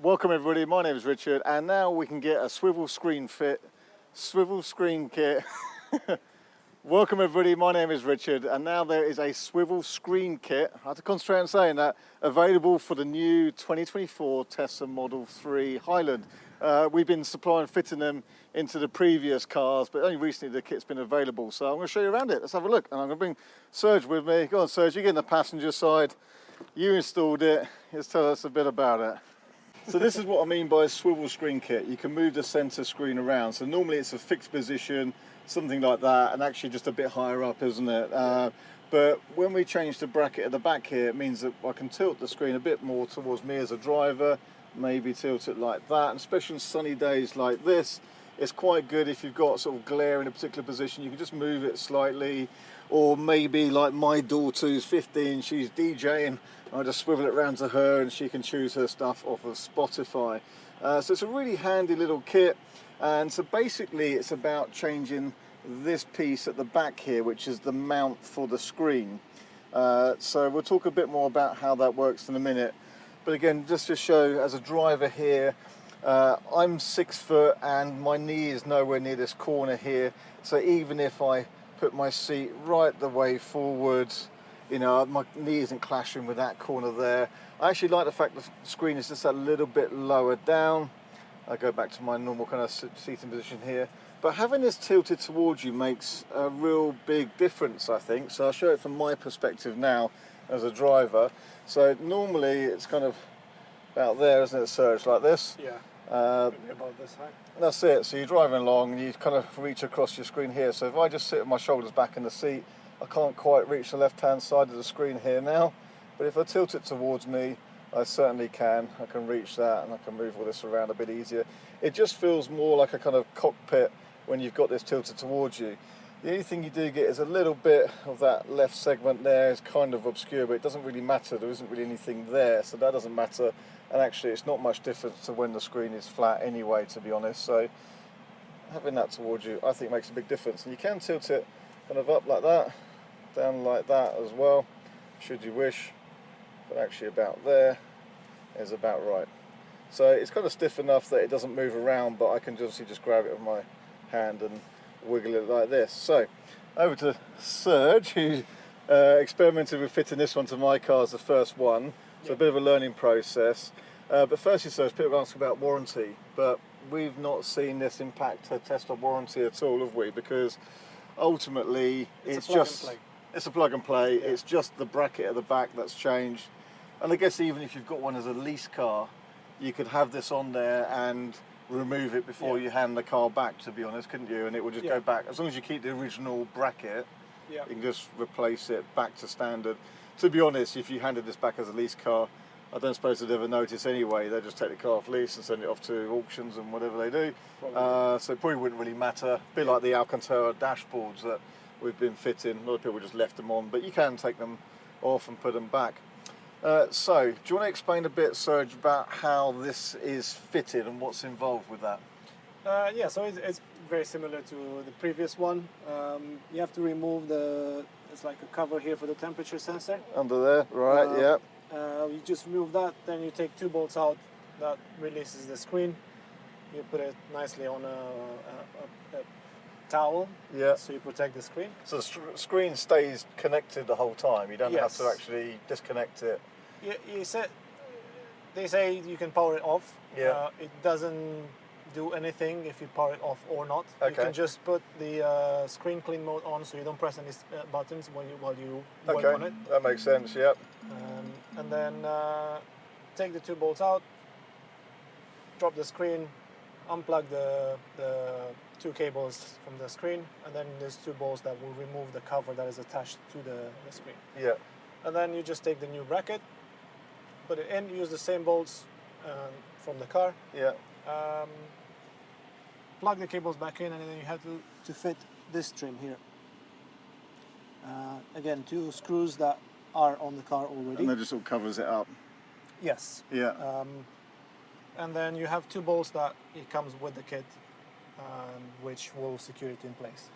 Welcome everybody, my name is Richard, and now we can get a swivel screen kit. Welcome everybody, my name is Richard, and now there is a swivel screen kit, I have to concentrate on saying that, available for the new 2024 Tesla Model 3 Highland. We've been supplying and fitting them into the previous cars, but only recently the kit's been available, so I'm going to show you around it. Let's have a look, and I'm going to bring Serge with me. Go on Serge, you get in the passenger side, you installed it, just tell us a bit about it. So this is what I mean by a swivel screen kit. You can move the center screen around. So normally it's a fixed position, something like that, and actually just a bit higher up, isn't it? But when we change the bracket at the back here, it means that I can tilt the screen a bit more towards me as a driver, maybe tilt it like that, and especially on sunny days like this, it's quite good if you've got sort of glare in a particular position. You can just move it slightly, or maybe like my daughter who's 15, she's DJing, I just swivel it around to her and she can choose her stuff off of Spotify. So it's a really handy little kit, and so basically it's about changing this piece at the back here, which is the mount for the screen. So we'll talk a bit more about how that works in a minute, but again, just to show as a driver here, I'm 6 foot and my knee is nowhere near this corner here, so even if I put my seat right the way forwards, you know, my knee isn't clashing with that corner there. I actually like the fact the screen is just a little bit lower down. I go back to my normal kind of seating position here. But having this tilted towards you makes a real big difference, I think. So I'll show it from my perspective now as a driver. So normally it's kind of about there, isn't it, Serge, like this? Yeah, maybe about this height. That's it. So you're driving along and you kind of reach across your screen here. So if I just sit with my shoulders back in the seat, I can't quite reach the left-hand side of the screen here now, but if I tilt it towards me, I certainly can. I can reach that and I can move all this around a bit easier. It just feels more like a kind of cockpit when you've got this tilted towards you. The only thing you do get is a little bit of that left segment there is kind of obscure, but it doesn't really matter. There isn't really anything there, so that doesn't matter. And actually, it's not much difference to when the screen is flat anyway, to be honest. So having that towards you, I think makes a big difference. And you can tilt it kind of up like that, down like that as well, should you wish, but actually about there is about right. So it's kind of stiff enough that it doesn't move around, but I can obviously just grab it with my hand and wiggle it like this. So over to Serge, who experimented with fitting this one to my car as the first one, so a bit of a learning process. But firstly, Serge, people ask about warranty, but we've not seen this impact a Tesla warranty at all, have we? Because ultimately it's a plug and play. Yeah. It's just the bracket at the back that's changed. And I guess even if you've got one as a lease car, you could have this on there and remove it before you hand the car back, to be honest, couldn't you? And it will just go back. As long as you keep the original bracket, you can just replace it back to standard. To be honest, if you handed this back as a lease car, I don't suppose they'd ever notice anyway. They just take the car off lease and send it off to auctions and whatever they do. So it probably wouldn't really matter. A bit like the Alcantara dashboards that we've been fitting. A lot of people just left them on, but you can take them off and put them back. So, do you want to explain a bit, Serge, about how this is fitted and what's involved with that? Yeah, so it's very similar to the previous one. You have to remove it's like a cover here for the temperature sensor. Under there, right, yeah. You just remove that, then you take 2 bolts out, that releases the screen. You put it nicely on a towel, so you protect the screen. So the screen stays connected the whole time, you don't have to actually disconnect it? They say you can power it off. It doesn't do anything if you power it off or not. You can just put the screen clean mode on, so you don't press any buttons while you work on it. That makes sense, and then take the 2 bolts out, drop the screen, unplug the 2 cables from the screen, and then there's 2 bolts that will remove the cover that is attached to the screen. And then you just take the new bracket, put it in, use the same bolts from the car. Plug the cables back in, and then you have to fit this trim here. Again, 2 screws that are on the car already. And that just all covers it up. Yes. And then you have 2 bolts that it comes with the kit, which will secure it in place.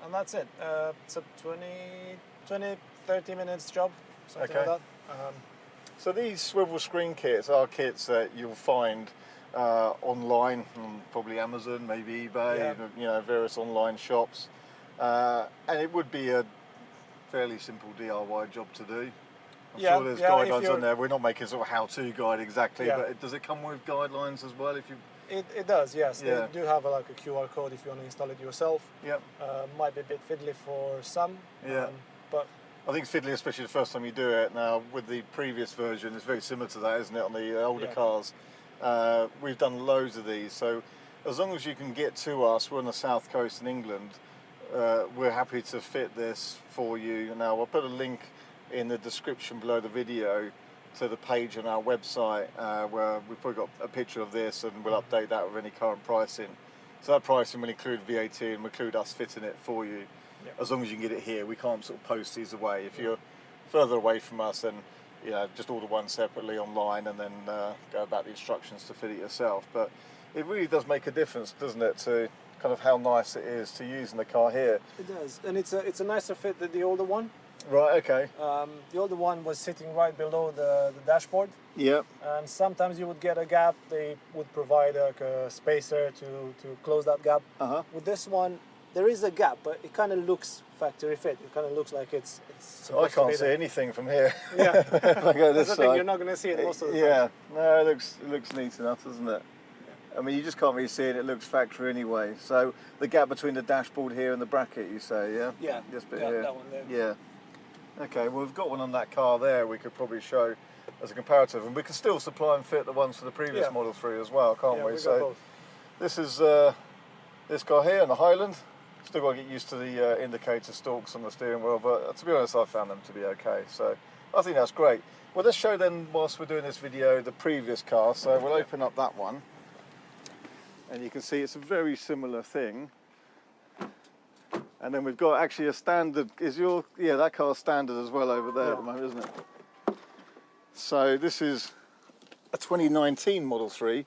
And that's it. It's a 20, 30 minutes job, something like that. So these swivel screen kits are kits that you'll find online, on probably Amazon, maybe eBay, you know, various online shops, and it would be a fairly simple DIY job to do. I'm sure there's guidelines on there. We're not making sort of how-to guide exactly, but does it come with guidelines as well? If you it does, yes. They do have like a QR code if you want to install it yourself. Yep. Might be a bit fiddly for some. But I think it's fiddly, especially the first time you do it. Now, with the previous version, it's very similar to that, isn't it, on the older cars? We've done loads of these, so as long as you can get to us, we're on the south coast in England, we're happy to fit this for you. Now, I'll put a link in the description below the video to the page on our website where we've probably got a picture of this, and we'll update that with any current pricing. So that pricing will include VAT and will include us fitting it for you. As long as you can get it here. We can't sort of post these away. If you're further away from us, then just order one separately online and then go about the instructions to fit it yourself. But it really does make a difference, doesn't it, to kind of how nice it is to use in the car here. It does, and it's a nicer fit than the older one. Right, okay. The older one was sitting right below the dashboard. Yep. And sometimes you would get a gap. They would provide a spacer to close that gap. With this one, there is a gap, but it kind of looks factory fit. It kind of looks like it's I can't see anything from here. Yeah. If I go this That's the side, thing, you're not going to see it most of the time. Yeah, no, it looks neat enough, doesn't it? I mean, you just can't really see it. It looks factory anyway. So the gap between the dashboard here and the bracket, you say, yeah? Yeah. This bit yeah, here. that one there. Yeah. Okay, well, we've got one on that car there. We could probably show as a comparative, and we can still supply and fit the ones for the previous Model 3 as well, can't we? We So got both. this is this car here in the Highland. Still got to get used to the indicator stalks on the steering wheel, but to be honest, I found them to be okay. So I think that's great. Well, let's show then, whilst we're doing this video, the previous car. So we'll open up that one, and you can see it's a very similar thing. And then we've got actually a standard. That car's standard as well over there at the moment, isn't it? So this is a 2019 Model 3.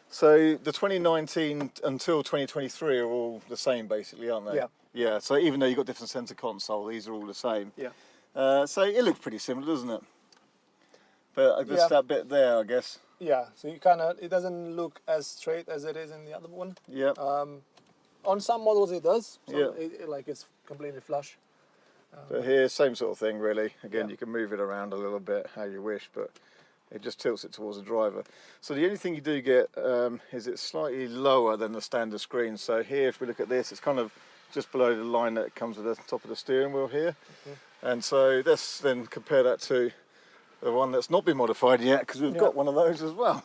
So the 2019 until 2023 are all the same, basically, aren't they? Yeah. Yeah. So even though you've got different centre console, these are all the same. Yeah. So it looks pretty similar, doesn't it? But just that bit there, I guess. Yeah. So it doesn't look as straight as it is in the other one. Yeah. On some models it does. Yeah. It's completely flush. But here, same sort of thing, really. Again, you can move it around a little bit how you wish, but it just tilts it towards the driver. So the only thing you do get is it's slightly lower than the standard screen. So here, if we look at this, it's kind of just below the line that comes with the top of the steering wheel here. And so let's then compare that to the one that's not been modified yet, because we've got one of those as well.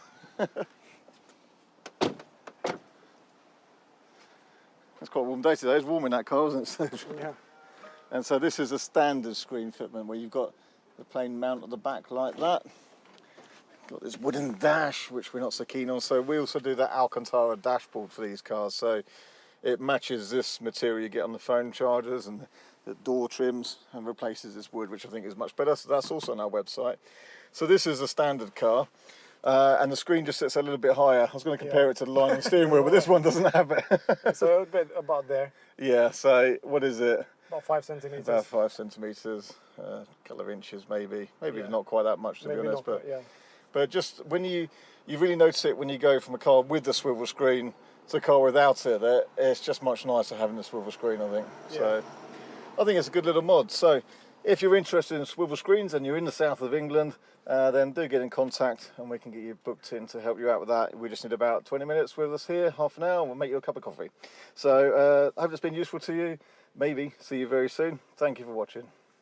It's quite a warm day today. It's warm in that car, isn't it? So, and so this is a standard screen fitment where you've got the plain mount at the back like that. Got this wooden dash, which we're not so keen on. So we also do that Alcantara dashboard for these cars. So it matches this material you get on the phone chargers and the door trims, and replaces this wood, which I think is much better. So that's also on our website. So this is a standard car. And the screen just sits a little bit higher. I was going to compare it to the line on the steering wheel, but this one doesn't have it. So a bit about there. Yeah, so what is it? About 5 centimetres. About 5 centimetres, a couple of inches maybe. Maybe not quite that much, to be honest. But just when you really notice it when you go from a car with the swivel screen to a car without it, it's just much nicer having the swivel screen, I think. So I think it's a good little mod. So if you're interested in swivel screens and you're in the south of England, then do get in contact and we can get you booked in to help you out with that. We just need about 20 minutes with us here, half an hour, and we'll make you a cup of coffee. So I hope it's been useful to you. Maybe see you very soon. Thank you for watching.